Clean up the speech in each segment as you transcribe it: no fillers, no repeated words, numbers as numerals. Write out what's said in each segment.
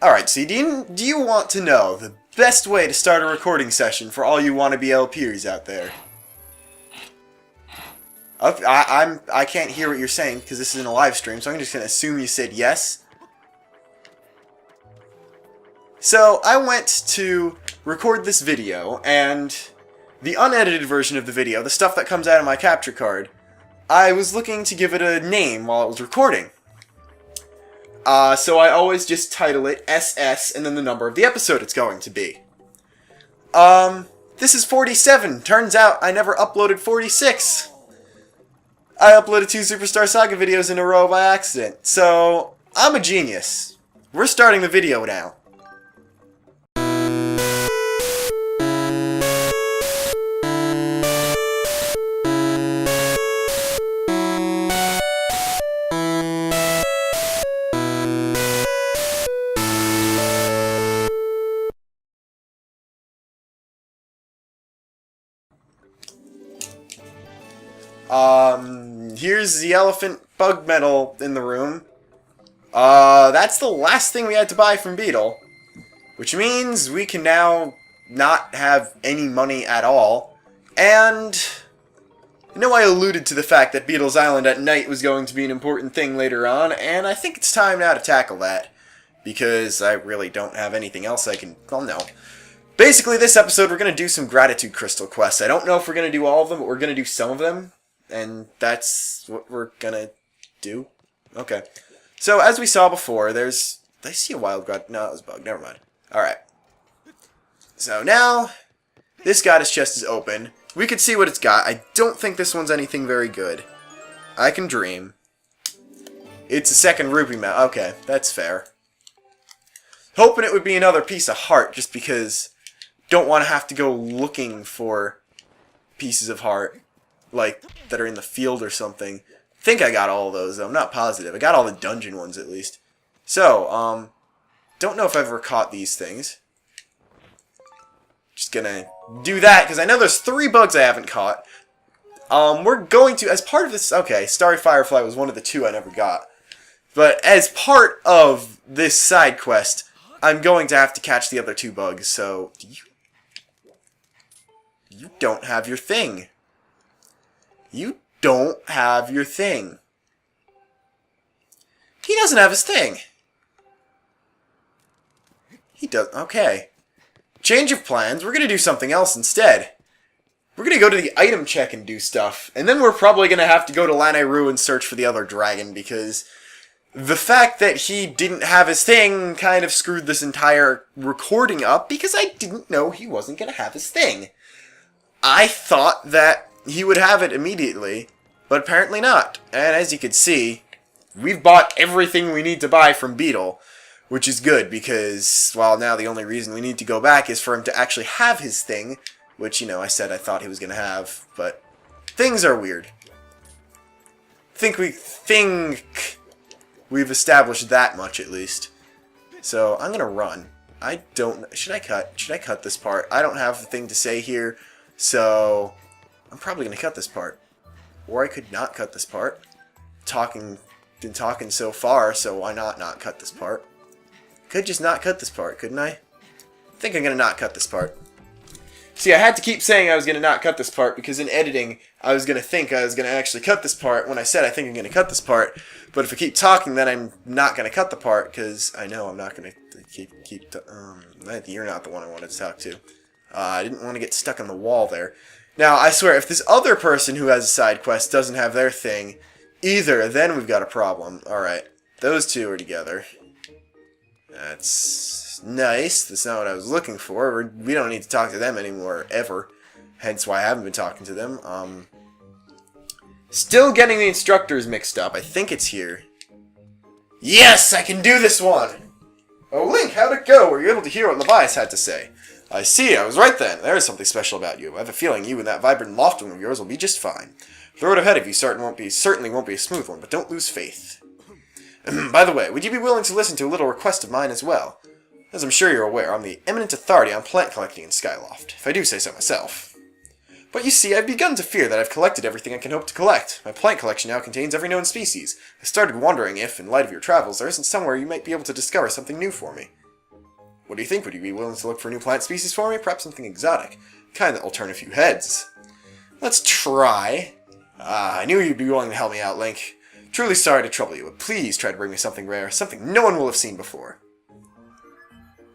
Alright, so do you want to know the best way to start a recording session for all you wannabe LPers out there? I can't hear what you're saying because this isn't a live stream, so I'm just going to assume you said yes. So, I went to record this video, and the unedited version of the video, the stuff that comes out of my capture card, I was looking to give it a name while it was recording. So I always just title it SS and then the number of the episode it's going to be. This is 47. Turns out I never uploaded 46. I uploaded 2 Superstar Saga videos in a row by accident. So, I'm a genius. We're starting the video now. Here's the elephant bug medal in the room. That's the last thing we had to buy from Beetle. Which means we can now not have any money at all. And I know I alluded to the fact that Beetle's Island at night was going to be an important thing later on, and I think it's time now to tackle that. Because I really don't have anything else I can... well, no. Basically, this episode we're going to do some Gratitude Crystal quests. I don't know if we're going to do all of them, but we're going to do some of them. And that's what we're gonna do. Okay. So, as we saw before, there's... did I see a wild god? No, that was a bug. Never mind. Alright. So, now, this goddess chest is open. We can see what it's got. I don't think this one's anything very good. I can dream. It's a second rupee mount. Okay, that's fair. Hoping it would be another piece of heart, just because... don't want to have to go looking for pieces of heart. Like, that are in the field or something. I think I got all of those, though. I'm not positive. I got all the dungeon ones, at least. So, don't know if I've ever caught these things. Just gonna do that, because I know there's 3 bugs I haven't caught. We're going to, as part of this... okay, Starry Firefly was one of the 2 I never got. But as part of this side quest, I'm going to have to catch the other 2 bugs, so... You don't have your thing. You don't have your thing. He doesn't have his thing. He does. Okay. Change of plans. We're going to do something else instead. We're going to go to the item check and do stuff. And then we're probably going to have to go to Lanayru and search for the other dragon, because the fact that he didn't have his thing kind of screwed this entire recording up, because I didn't know he wasn't going to have his thing. I thought that he would have it immediately, but apparently not. And as you can see, we've bought everything we need to buy from Beetle, which is good because, well, now the only reason we need to go back is for him to actually have his thing, which, you know, I said I thought he was going to have, but things are weird. Think we've established that much, at least. So, I'm going to run. I don't... should I cut this part? I don't have a thing to say here, so... I'm probably going to cut this part. Or I could not cut this part. Been talking so far, so why not cut this part? Could just not cut this part, couldn't I? I think I'm going to not cut this part. See, I had to keep saying I was going to not cut this part, because in editing, I was going to think I was going to actually cut this part when I said I think I'm going to cut this part. But if I keep talking, then I'm not going to cut the part, because I know I'm not going to keep you're not the one I wanted to talk to. I didn't want to get stuck on the wall there. Now, I swear, if this other person who has a side quest doesn't have their thing either, then we've got a problem. Alright, those 2 are together. That's nice. That's not what I was looking for. We don't need to talk to them anymore, ever. Hence why I haven't been talking to them. Still getting the instructors mixed up. I think it's here. Yes, I can do this one! Oh, Link, how'd it go? Were you able to hear what Levias had to say? I see, I was right then. There is something special about you. I have a feeling you and that vibrant lofting of yours will be just fine. The road ahead of you certainly won't be a smooth one, but don't lose faith. By the way, would you be willing to listen to a little request of mine as well? As I'm sure you're aware, I'm the eminent authority on plant collecting in Skyloft, if I do say so myself. But you see, I've begun to fear that I've collected everything I can hope to collect. My plant collection now contains every known species. I started wondering if, in light of your travels, there isn't somewhere you might be able to discover something new for me. What do you think? Would you be willing to look for a new plant species for me? Perhaps something exotic. Kind that will turn a few heads. Let's try. I knew you'd be willing to help me out, Link. Truly sorry to trouble you, but please try to bring me something rare, something no one will have seen before.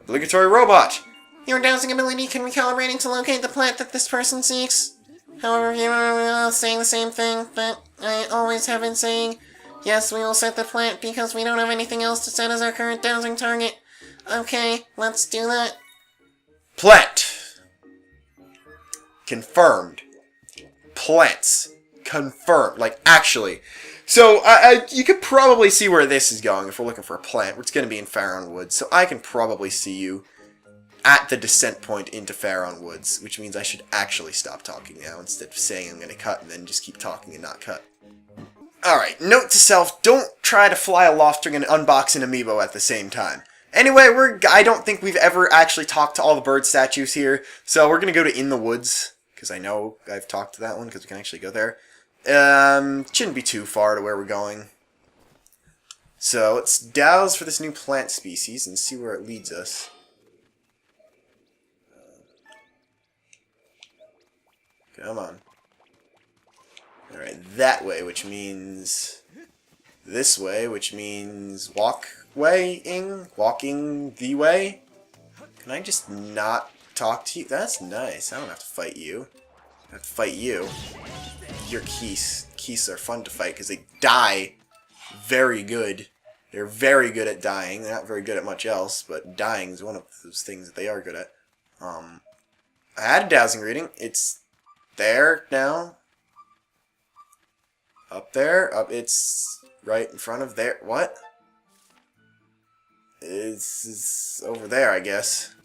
Obligatory robot! Your dowsing ability can recalibrate to locate the plant that this person seeks. However, you are saying the same thing that I always have been saying. Yes, we will set the plant because we don't have anything else to set as our current dowsing target. Okay, let's do that. Plant! Confirmed. Plants. Confirmed. Like, actually. So, you could probably see where this is going if we're looking for a plant. It's going to be in Faron Woods, so I can probably see you at the descent point into Faron Woods, which means I should actually stop talking now instead of saying I'm going to cut and then just keep talking and not cut. Alright, note to self, don't try to fly aloft and unbox an amiibo at the same time. Anyway, I don't think we've ever actually talked to all the bird statues here, so we're going to go to In the Woods, because I know I've talked to that one, because we can actually go there. Shouldn't be too far to where we're going. So, let's douse for this new plant species and see where it leads us. Come on. Alright, that way, which means this way, which means walking the way. Can I just not talk to you? That's nice. I don't have to fight you. I have to fight you. Your Keese. Keese are fun to fight because they die very good. They're very good at dying. They're not very good at much else, but dying is one of those things that they are good at. I had a dowsing reading. It's there now. Up there. It's right in front of there. What? It's over there, I guess.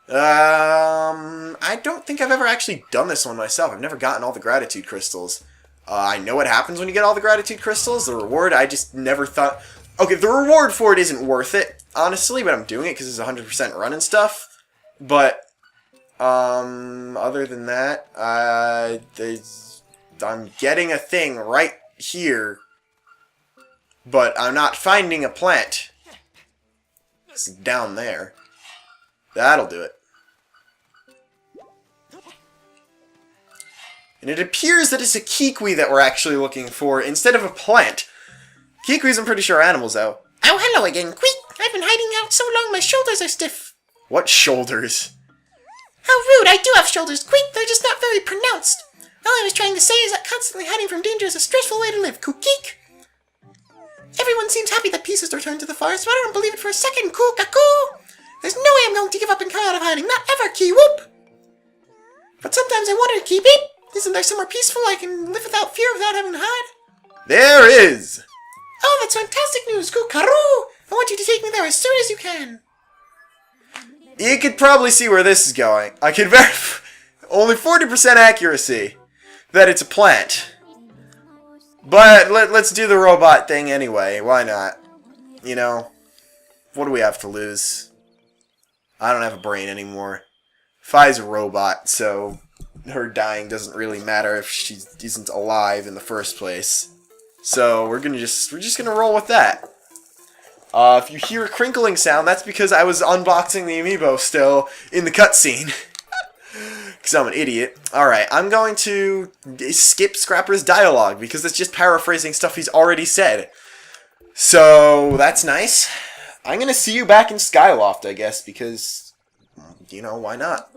I don't think I've ever actually done this one myself. I've never gotten all the gratitude crystals. I know what happens when you get all the gratitude crystals. The reward, I just never thought... Okay, the reward for it isn't worth it, honestly, but I'm doing it because it's 100% run and stuff. But, other than that, I'm getting a thing right here, but I'm not finding a plant. It's down there. That'll do it. And it appears that it's a Kiwi that we're actually looking for instead of a plant. Kiwis, I'm pretty sure, are animals, though. Oh, hello again, Quick! I've been hiding out so long my shoulders are stiff. What shoulders? How rude, I do have shoulders, Quick, they're just not very pronounced. All I was trying to say is that constantly hiding from danger is a stressful way to live, Kookik. Everyone seems happy that peace has returned to the forest, but I don't believe it for a second, Kookakoo. There's no way I'm going to give up and come out of hiding, not ever, Kiwoop. But sometimes I wonder, Keepit, isn't there somewhere peaceful I can live without fear without having to hide? There is! Oh, that's fantastic news, Kookaroo! I want you to take me there as soon as you can. You could probably see where this is going. I can verify... Only 40% accuracy that it's a plant. But let's do the robot thing anyway. Why not? You know, what do we have to lose? I don't have a brain anymore. Fi's a robot, so her dying doesn't really matter if she isn't alive in the first place. So we're just gonna roll with that. If you hear a crinkling sound, that's because I was unboxing the amiibo still in the cutscene. Because I'm an idiot. Alright, I'm going to skip Scrapper's dialogue because it's just paraphrasing stuff he's already said. So, that's nice. I'm going to see you back in Skyloft, I guess, because, you know, why not?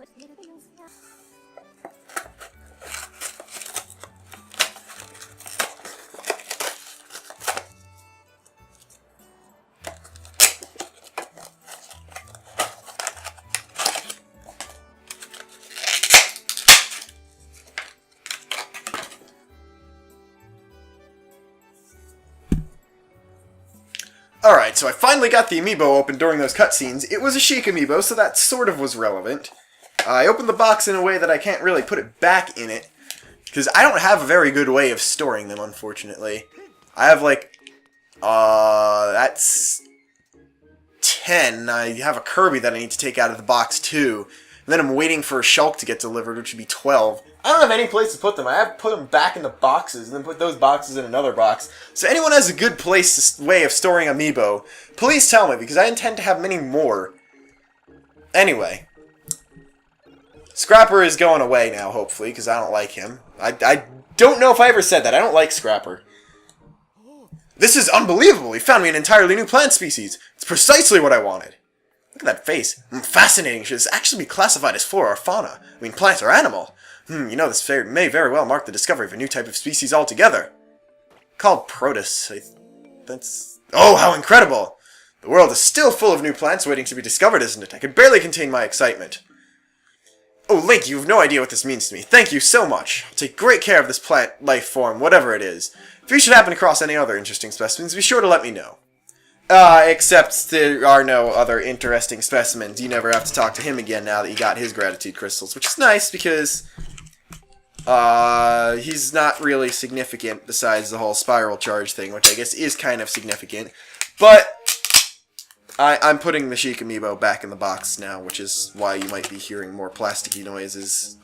Alright, so I finally got the amiibo open during those cutscenes. It was a Sheik amiibo, so that sort of was relevant. I opened the box in a way that I can't really put it back in it, because I don't have a very good way of storing them, unfortunately. I have, like, that's 10. I have a Kirby that I need to take out of the box, too. And then I'm waiting for a shulk to get delivered, which would be 12. I don't have any place to put them. I have to put them back into boxes and then put those boxes in another box. So anyone has a good way of storing amiibo, please tell me, because I intend to have many more. Anyway. Scrapper is going away now, hopefully, because I don't like him. I don't know if I ever said that. I don't like Scrapper. This is unbelievable. He found me an entirely new plant species. It's precisely what I wanted. Look at that face. Fascinating. Should this actually be classified as flora or fauna? I mean, plant or animal? You know, this may very well mark the discovery of a new type of species altogether. Called Protus. That's... Oh, how incredible! The world is still full of new plants waiting to be discovered, isn't it? I could barely contain my excitement. Oh, Link, you have no idea what this means to me. Thank you so much. I'll take great care of this plant life form, whatever it is. If you should happen across any other interesting specimens, be sure to let me know. Except there are no other interesting specimens. You never have to talk to him again now that you got his gratitude crystals, which is nice because he's not really significant besides the whole spiral charge thing, which I guess is kind of significant. But I'm putting the Sheik amiibo back in the box now, which is why you might be hearing more plasticky noises.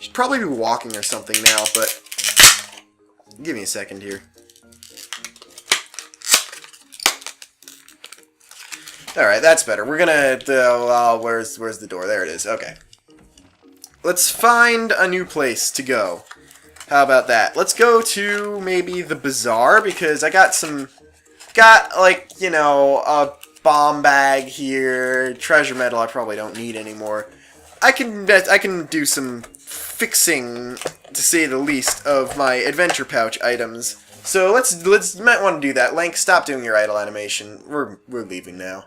Should probably be walking or something now, but give me a second here. Alright, that's better. We're gonna... where's the door? There it is. Okay. Let's find a new place to go. How about that? Let's go to maybe the bazaar, because I got some... like, you know, a bomb bag here. Treasure metal I probably don't need anymore. I can do some fixing, to say the least, of my adventure pouch items. So might want to do that. Link, stop doing your idle animation. We're leaving now.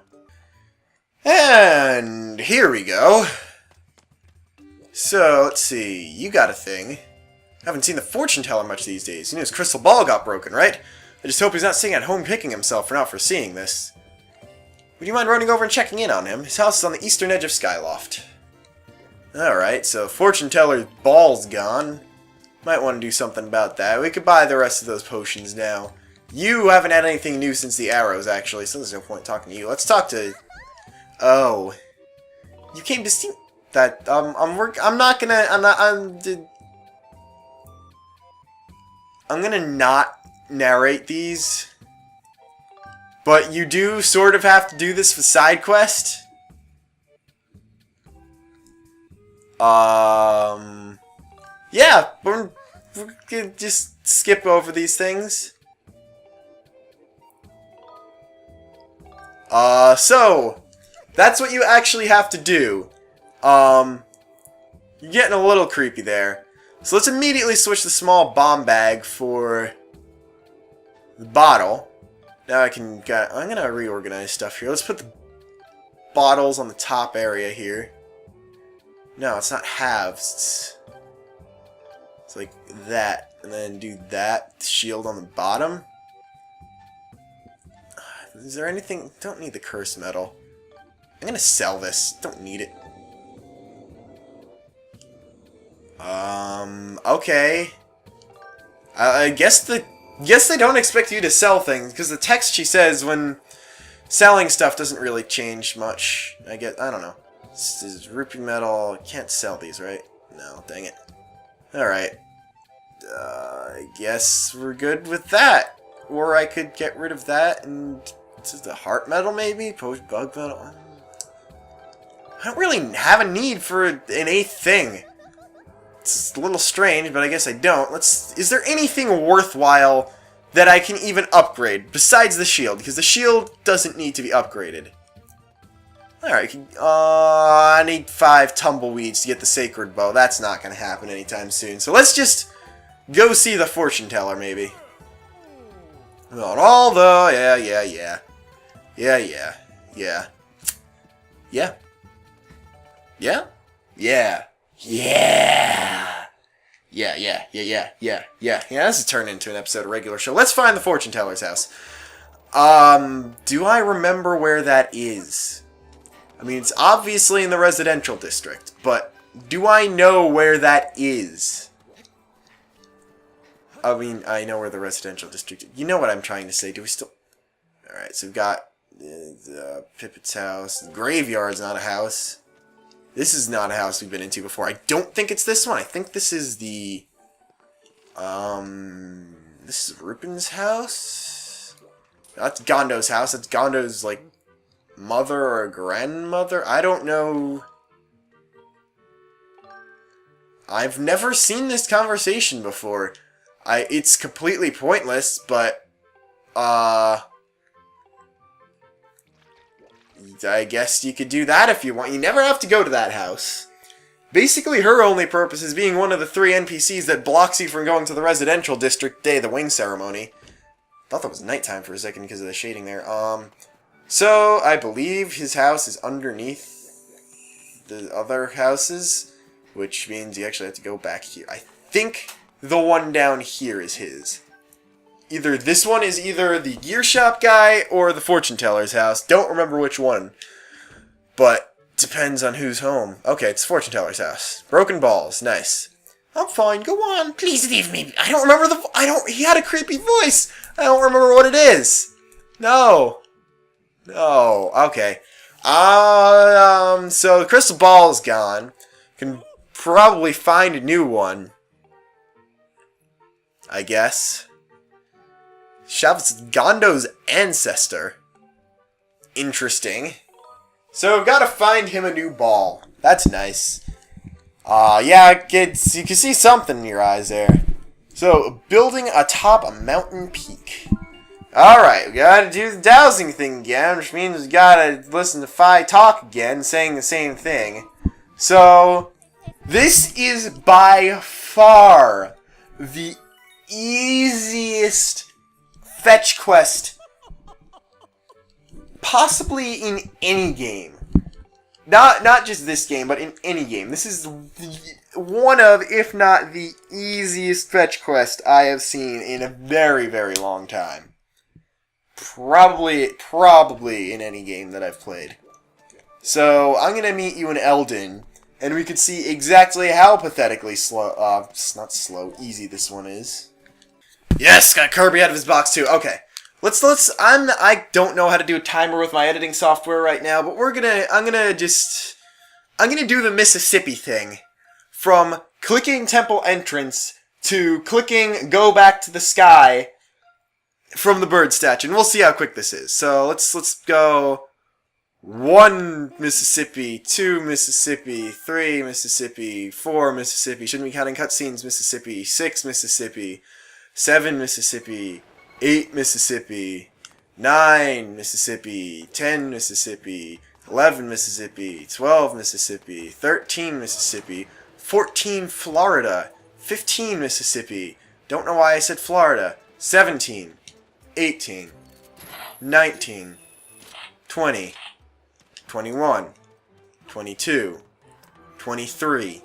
And here we go. So, let's see. You got a thing. Haven't seen the fortune teller much these days. You know his crystal ball got broken, right? I just hope he's not sitting at home picking himself for not foreseeing this. Would you mind running over and checking in on him? His house is on the eastern edge of Skyloft. Alright, so fortune teller's ball's gone. Might want to do something about that. We could buy the rest of those potions now. You haven't had anything new since the arrows, actually, so there's no point talking to you. Let's talk to... Oh. You came to see... That, I'm gonna not narrate these. But you do sort of have to do this for side quest. Yeah, we're gonna just skip over these things. So, that's what you actually have to do. You're getting a little creepy there. So let's immediately switch the small bomb bag for the bottle. Now I'm gonna reorganize stuff here. Let's put the bottles on the top area here. No, it's not halves. It's like that. And then do that. Shield on the bottom. Is there anything? Don't need the curse metal. I'm gonna sell this. Don't need it. Okay. I guess they don't expect you to sell things, because the text she says when selling stuff doesn't really change much. I don't know. This is rupee metal. Can't sell these, right? No, dang it. Alright. I guess we're good with that. Or I could get rid of that and... This is the heart metal, maybe? Post bug metal? I don't really have a need for an 8th thing. It's a little strange, but I guess I don't. Is there anything worthwhile that I can even upgrade besides the shield? Because the shield doesn't need to be upgraded. Alright, I need 5 tumbleweeds to get the sacred bow. That's not going to happen anytime soon. So let's just go see the fortune teller, maybe. Well, although, yeah. Yeah. This is turned into an episode of regular show. Let's find the fortune teller's house. Do I remember where that is? I mean, it's obviously in the residential district, but do I know where that is? I mean, I know where the residential district is. You know what I'm trying to say. Do we still... Alright, so we've got the Pippet's house. The graveyard's not a house. This is not a house we've been into before. I don't think it's this one. I think this is the... This is Rupin's house? That's Gondo's house. That's Gondo's, like, mother or grandmother? I don't know. I've never seen this conversation before. It's completely pointless, but, I guess you could do that if you want. You never have to go to that house. Basically, her only purpose is being one of the 3 NPCs that blocks you from going to the residential district day of the wing ceremony. Thought that was nighttime for a second because of the shading there. So, I believe his house is underneath the other houses, which means you actually have to go back here. I think the one down here is his. Either this one is either the gear shop guy or the fortune teller's house. Don't remember which one. But depends on who's home. Okay, it's the fortune teller's house. Broken balls. Nice. I'm fine. Go on. Please leave me. I don't remember he had a creepy voice. I don't remember what it is. No. No. Okay. So the crystal ball's gone. Can probably find a new one. I guess. Shav's Gondo's ancestor. Interesting. So we've got to find him a new ball. That's nice. Yeah, kids, you can see something in your eyes there. So, building atop a mountain peak. Alright, we gotta do the dowsing thing again, which means we gotta listen to Fi talk again, saying the same thing. So, this is by far the easiest fetch quest possibly in any game. Not just this game, but in any game. This is one of, if not the easiest fetch quest I have seen in a very, very long time. Probably in any game that I've played. So, I'm gonna meet you in Eldin, and we can see exactly how pathetically slow, it's not slow, easy this one is. Yes, got Kirby out of his box too. Okay. I don't know how to do a timer with my editing software right now, but I'm gonna do the Mississippi thing. From clicking temple entrance to clicking go back to the sky from the bird statue, and we'll see how quick this is. So let's go 1 Mississippi, 2 Mississippi, 3 Mississippi, 4 Mississippi, shouldn't be counting cutscenes, Mississippi, 6 Mississippi, 7 Mississippi, 8 Mississippi, 9 Mississippi, 10 Mississippi, 11 Mississippi, 12 Mississippi, 13 Mississippi, 14 Florida, 15 Mississippi, don't know why I said Florida, 17, 18, 19, 20, 21, 22, 23,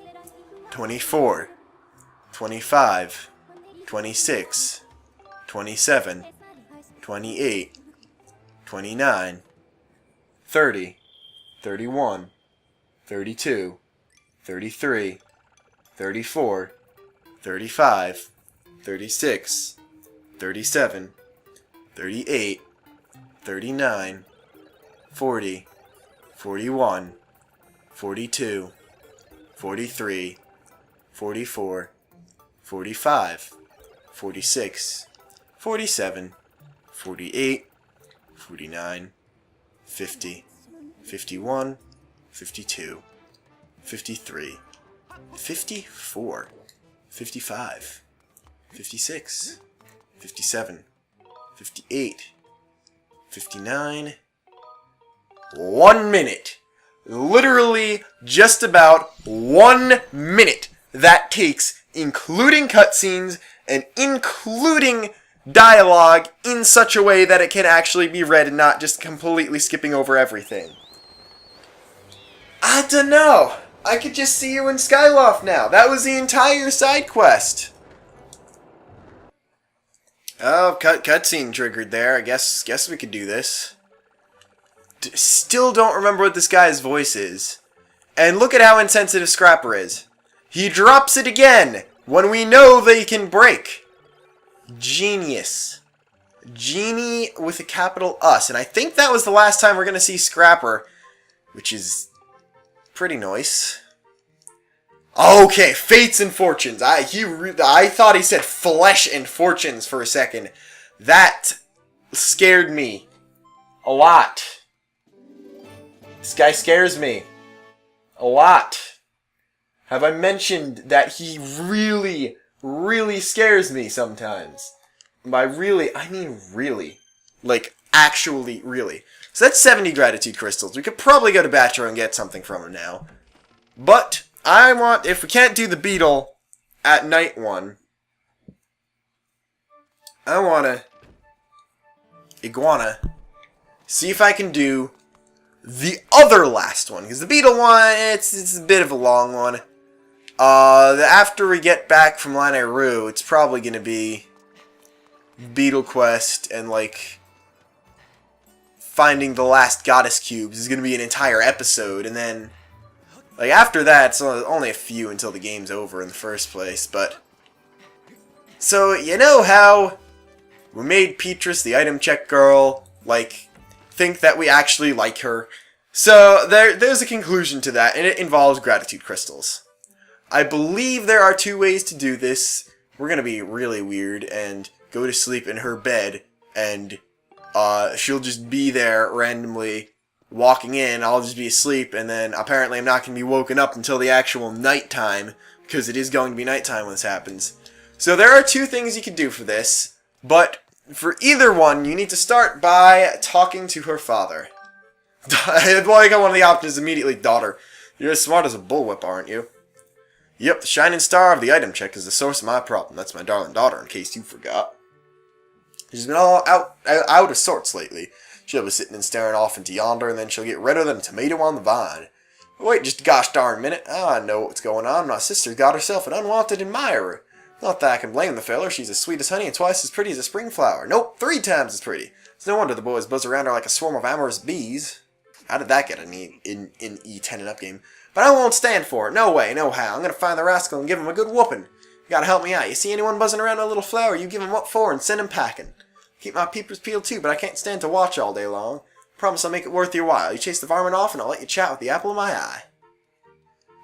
24, 25, 26, 27, 28, 29, 30, 31, 32, 33, 34, 35, 36, 37, 38, 39, 40, 41, 42, 43, 44, 45, 46, 47, 48, 49, 50, 51, 52, 53, 54, 55, 56, 57, 58, 59, 1 minute. Literally just about 1 minute that takes, including cutscenes and including dialogue in such a way that it can actually be read and not just completely skipping over everything. I don't know. I could just see you in Skyloft now. That was the entire side quest. Oh, cutscene triggered there. I guess we could do this. Still don't remember what this guy's voice is. And look at how insensitive Scrapper is. He drops it again when we know they can break. Genius. Genie with a capital US. And I think that was the last time we're going to see Scrapper, which is Pretty nice. Okay, fates and fortunes. I thought he said flesh and fortunes for a second. That scared me a lot. This guy scares me a lot. Have I mentioned that he really, really scares me sometimes? And by really, I mean really. Like, actually, really. So that's 70 gratitude crystals. We could probably go to Bachelor and get something from him now. But I want, if we can't do the beetle at night one, I want to iguana, see if I can do the other last one. Because the beetle one, it's a bit of a long one. After we get back from Lanayru, it's probably going to be Beetle Quest and, like, finding the last goddess cubes is going to be an entire episode. And then, like, after that, it's only a few until the game's over in the first place. But, so, you know how we made Petrus, the item check girl, like, think that we actually like her? So, there's a conclusion to that, and it involves gratitude crystals. I believe there are 2 ways to do this. We're going to be really weird and go to sleep in her bed, and she'll just be there randomly walking in. I'll just be asleep, and then apparently I'm not going to be woken up until the actual nighttime, because it is going to be nighttime when this happens. So there are 2 things you can do for this, but for either one, you need to start by talking to her father. Well, I got one of the options immediately. Daughter, you're as smart as a bullwhip, aren't you? Yep, the shining star of the item check is the source of my problem. That's my darling daughter, in case you forgot. She's been all out of sorts lately. She'll be sitting and staring off into yonder, and then she'll get redder than a tomato on the vine. But wait just a gosh darn minute. I know what's going on. My sister's got herself an unwanted admirer. Not that I can blame the feller. She's as sweet as honey and twice as pretty as a spring flower. Nope, 3 times as pretty. It's no wonder the boys buzz around her like a swarm of amorous bees. How did that get in E10 and up game? But I won't stand for it. No way, no how. I'm going to find the rascal and give him a good whooping. You gotta help me out. You see anyone buzzing around a little flower, you give him what for and send him packing. Keep my peepers peeled too, but I can't stand to watch all day long. Promise I'll make it worth your while. You chase the varmint off and I'll let you chat with the apple of my eye.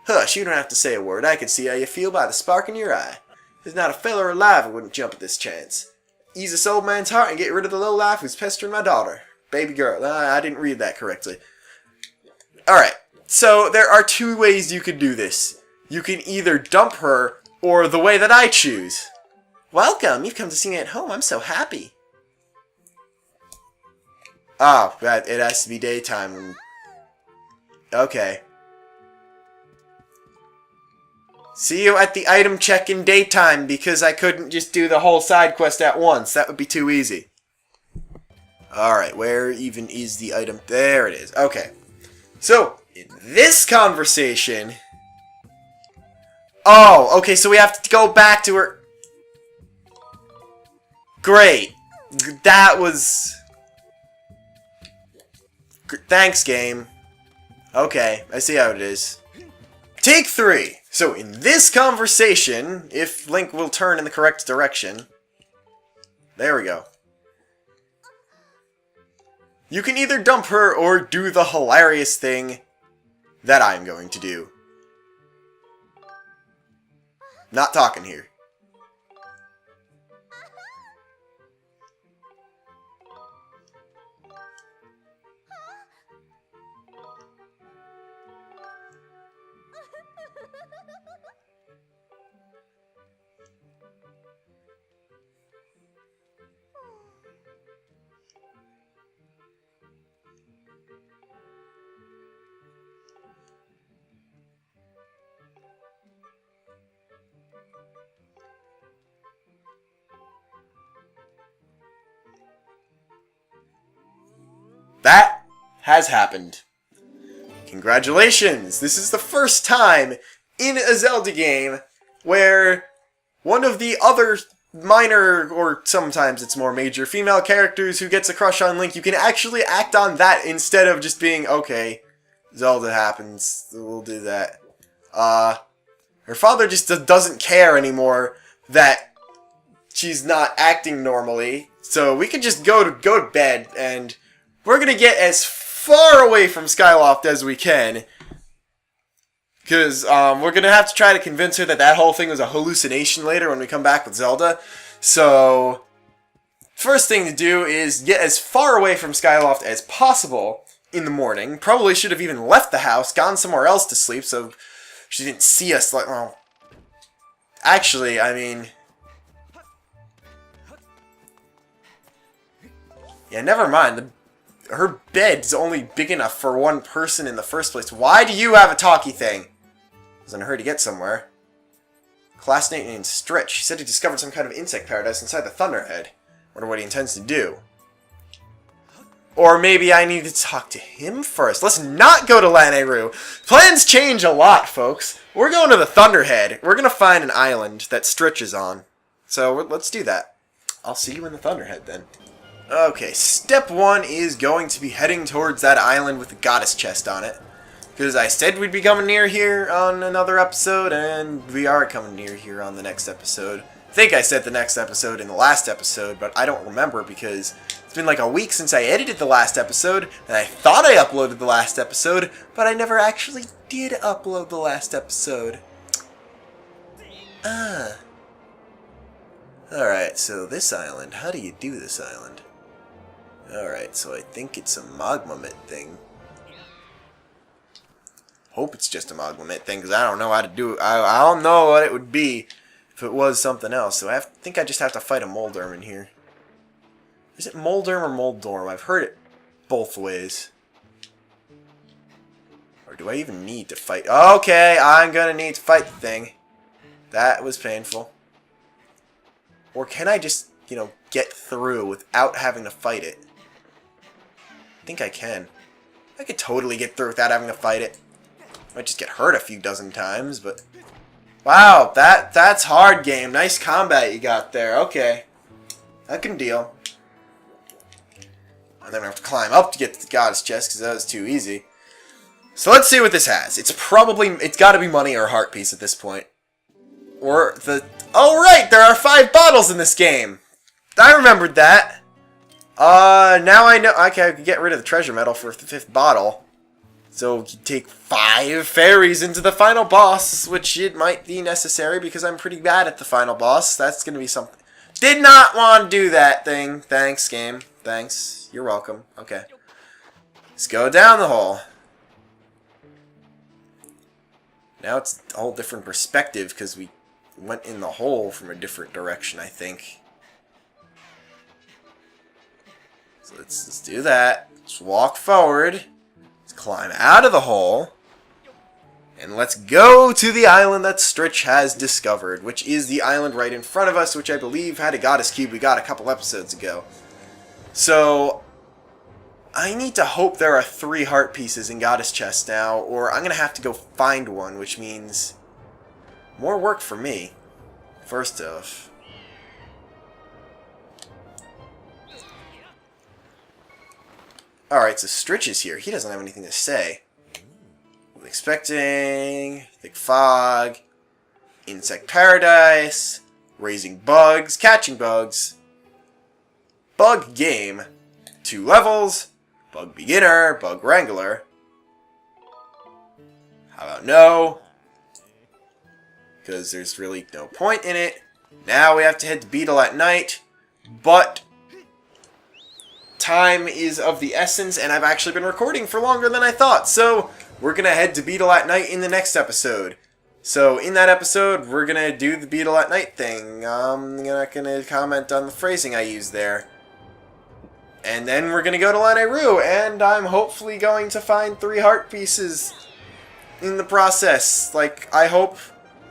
Hush, you don't have to say a word. I can see how you feel by the spark in your eye. There's not a feller alive who wouldn't jump at this chance. Ease this old man's heart and get rid of the lowlife who's pestering my daughter. Baby girl. I didn't read that correctly. Alright. So, there are 2 ways you could do this. You can either dump her, or the way that I choose. Welcome, you've come to see me at home, I'm so happy. Oh, it has to be daytime. Okay. See you at the item check in daytime, because I couldn't just do the whole side quest at once. That would be too easy. Alright, where even is the item? There it is. Okay. So, in this conversation... Oh, okay, so we have to go back to her... Great. That was... Thanks, game. Okay, I see how it is. Take 3. So, in this conversation, if Link will turn in the correct direction... There we go. You can either dump her or do the hilarious thing that I'm going to do. Not talking here. That has happened. Congratulations! This is the first time in a Zelda game where one of the other minor, or sometimes it's more major, female characters who gets a crush on Link, you can actually act on that instead of just being, okay, Zelda happens, we'll do that. Her father just doesn't care anymore that she's not acting normally, so we can just go to bed, and we're gonna get as far away from Skyloft as we can. Because we're going to have to try to convince her that that whole thing was a hallucination later when we come back with Zelda. So, first thing to do is get as far away from Skyloft as possible in the morning. Probably should have even left the house, gone somewhere else to sleep so she didn't see us. Like, well, actually, I mean... Yeah, never mind. Her bed's only big enough for one person in the first place. Why do you have a talkie thing? I was in a hurry to get somewhere. Classmate named Stretch. He said he discovered some kind of insect paradise inside the Thunderhead. Wonder what he intends to do. Or maybe I need to talk to him first. Let's not go to Lanayru. Plans change a lot, folks. We're going to the Thunderhead. We're going to find an island that Stretch is on. So let's do that. I'll see you in the Thunderhead then. Okay, step one is going to be heading towards that island with the goddess chest on it. Because I said we'd be coming near here on another episode, and we are coming near here on the next episode. I think I said the next episode in the last episode, but I don't remember because it's been like a week since I edited the last episode, and I thought I uploaded the last episode, but I never actually did upload the last episode. Alright, so this island, how do you do this island? Alright, so I think it's a magma mitt thing. Hope it's just a magma mitt thing, because I don't know how to do it. I don't know what it would be if it was something else. So I think I just have to fight a Moldurm in here. Is it Moldurm or Moldorm? I've heard it both ways. Or do I even need to fight? Okay, I'm going to need to fight the thing. That was painful. Or can I just, you know, get through without having to fight it? I think I can. I could totally get through without having to fight it. Might just get hurt a few dozen times, but... Wow, that's hard, game. Nice combat you got there. Okay. I can deal. And then I have to climb up to get to the goddess chest, because that was too easy. So let's see what this has. It's got to be money or heart piece at this point. Or the... Oh, right! There are 5 bottles in this game! I remembered that. Now I know... Okay, I can get rid of the treasure medal for the 5th bottle. So you take 5 fairies into the final boss, which it might be necessary because I'm pretty bad at the final boss. That's going to be something. Did not want to do that thing. Thanks, game. Thanks. You're welcome. Okay. Let's go down the hole. Now it's a whole different perspective because we went in the hole from a different direction, I think. So let's do that. Let's walk forward. Climb out of the hole, and let's go to the island that Stritch has discovered, which is the island right in front of us, which I believe had a goddess cube we got a couple episodes ago. So, I need to hope there are 3 heart pieces in goddess chests now, or I'm going to have to go find one, which means more work for me, first off. Alright, so Stritch is here. He doesn't have anything to say. I'm expecting... Thick fog. Insect paradise. Raising bugs. Catching bugs. Bug game. 2 levels. Bug beginner. Bug wrangler. How about no? Because there's really no point in it. Now we have to head to Beetle at night. But... time is of the essence, and I've actually been recording for longer than I thought, so we're going to head to Beetle at Night in the next episode. So in that episode, we're going to do the Beetle at Night thing. I'm not going to comment on the phrasing I used there. And then we're going to go to Lanayru, and I'm hopefully going to find 3 heart pieces in the process. Like, I hope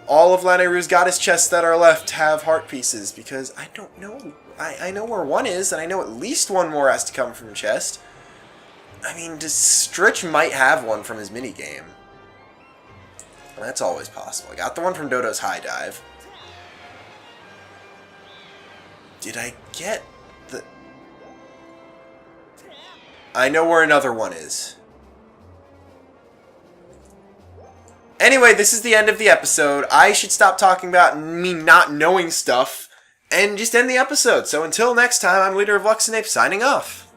all of Lanayru's goddess chests that are left have heart pieces, because I don't know. I know where one is, and I know at least one more has to come from chest. I mean, Stritch might have one from his minigame. That's always possible. I got the one from Dodo's High Dive. Did I get the... I know where another one is. Anyway, this is the end of the episode. I should stop talking about me not knowing stuff and just end the episode. So until next time, I'm Leader of Luxinape signing off.